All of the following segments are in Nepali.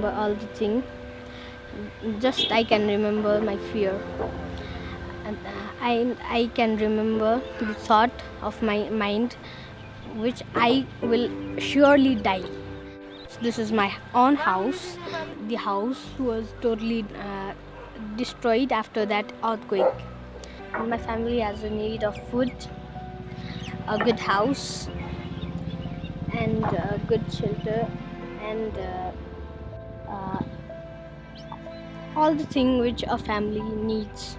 remember all the thing. Just I can remember my fear. And I can remember the thought of my mind, which I will surely die. So this is my own house. The house was totally destroyed after that earthquake. My family has a need of food, a good house, and a good shelter, and all the things which a family needs.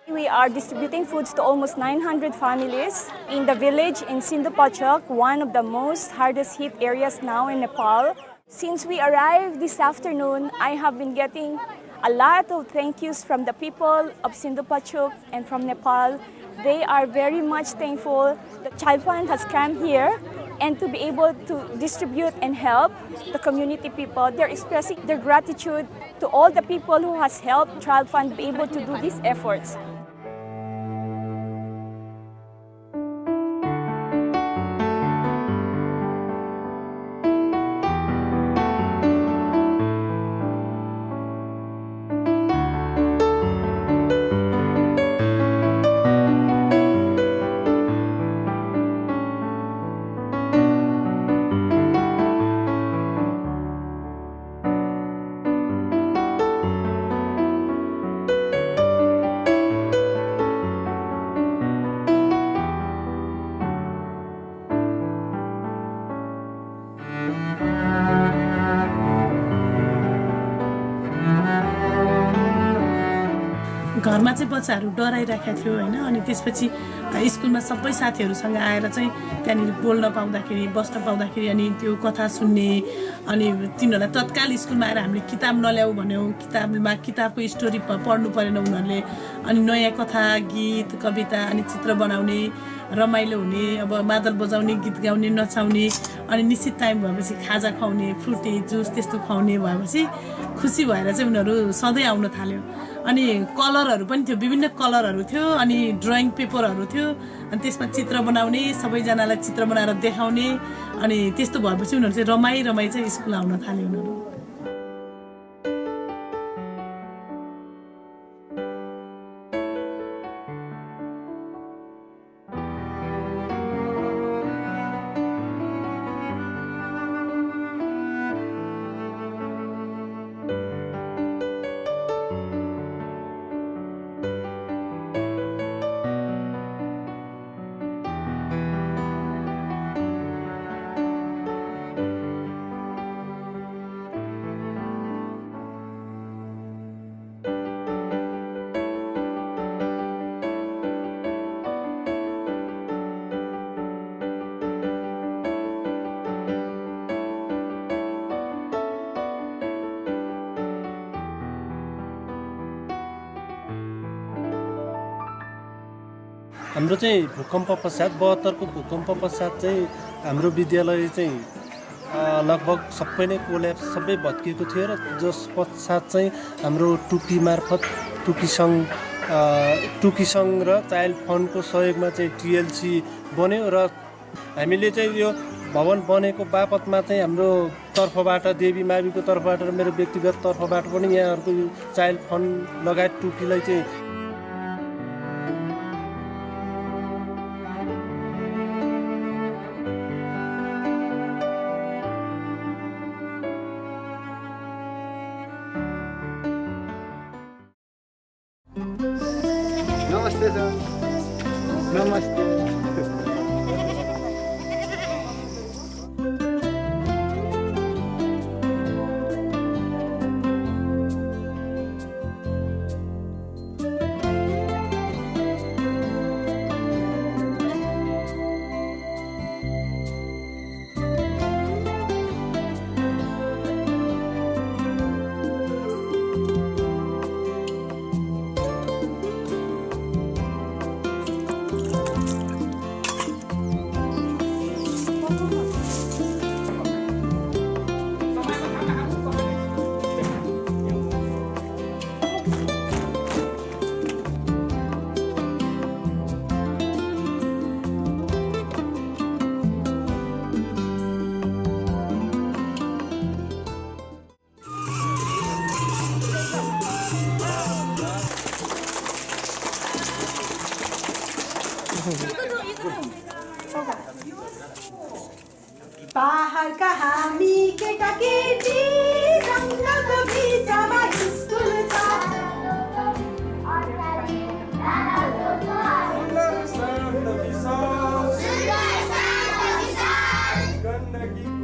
We are distributing foods to almost 900 families in the village in Sindupachok, one of the most hardest hit areas now in Nepal. Since we arrived this afternoon, I have been getting a lot of thank yous from the people of Sindupachok and from Nepal. They are very much thankful that ChildFund has come here and to be able to distribute and help the community people. They're expressing their gratitude to all the people who has helped ChildFund be able to do these efforts. घरमा चाहिँ बच्चाहरू डराइराखेको थियो हैन अनि त्यसपछि स्कुलमा सबै साथीहरूसँग आएर चाहिँ त्यहाँनिर बोल्न पाउँदाखेरि बस्न पाउँदाखेरि अनि त्यो कथा सुन्ने अनि तिनीहरूलाई तत्काल स्कुलमा आएर हामीले किताब नल्याऊ भन्यौँ किताबको स्टोरी पढ्नु परेन उनीहरूले अनि नयाँ कथा गीत कविता अनि चित्र बनाउने रमाइलो हुने अब मादल बजाउने गीत गाउने नचाउने अनि निश्चित टाइम भएपछि खाजा खुवाउने फ्रुटी जुस त्यस्तो खुवाउने भएपछि खुसी भएर चाहिँ उनीहरू सधैँ आउन थाल्यो अनि कलरहरू पनि थियो विभिन्न कलरहरू थियो अनि ड्रइङ पेपरहरू थियो अनि त्यसमा चित्र बनाउने सबैजनालाई चित्र बनाएर देखाउने अनि त्यस्तो भएपछि उनीहरू चाहिँ रमाई चाहिँ स्कुल आउन थाल्यो उनीहरू हाम्रो चाहिँ भूकम्प पश्चात 72 को भूकम्प पश्चात चाहिँ हाम्रो विद्यालय चाहिँ लगभग सबै नै कोल्याप्स सबै भत्किएको थियो र जस पश्चात चाहिँ हाम्रो टुकी मार्फत टुकी सङ्घ र चाइल्ड फन्डको सहयोगमा चाहिँ टिएलसी बन्यो र हामीले चाहिँ यो भवन बनेको बापतमा चाहिँ हाम्रो तर्फबाट देवी माविको तर्फबाट र मेरो व्यक्तिगत तर्फबाट पनि यहाँहरूको चाइल्ड फन्ड लगायत टुकीलाई चाहिँ नमस्ते सर नमस्ते पहाडका हामी केटाकेटी जङ्गलको बिचमा स्कुल छ गण्डकी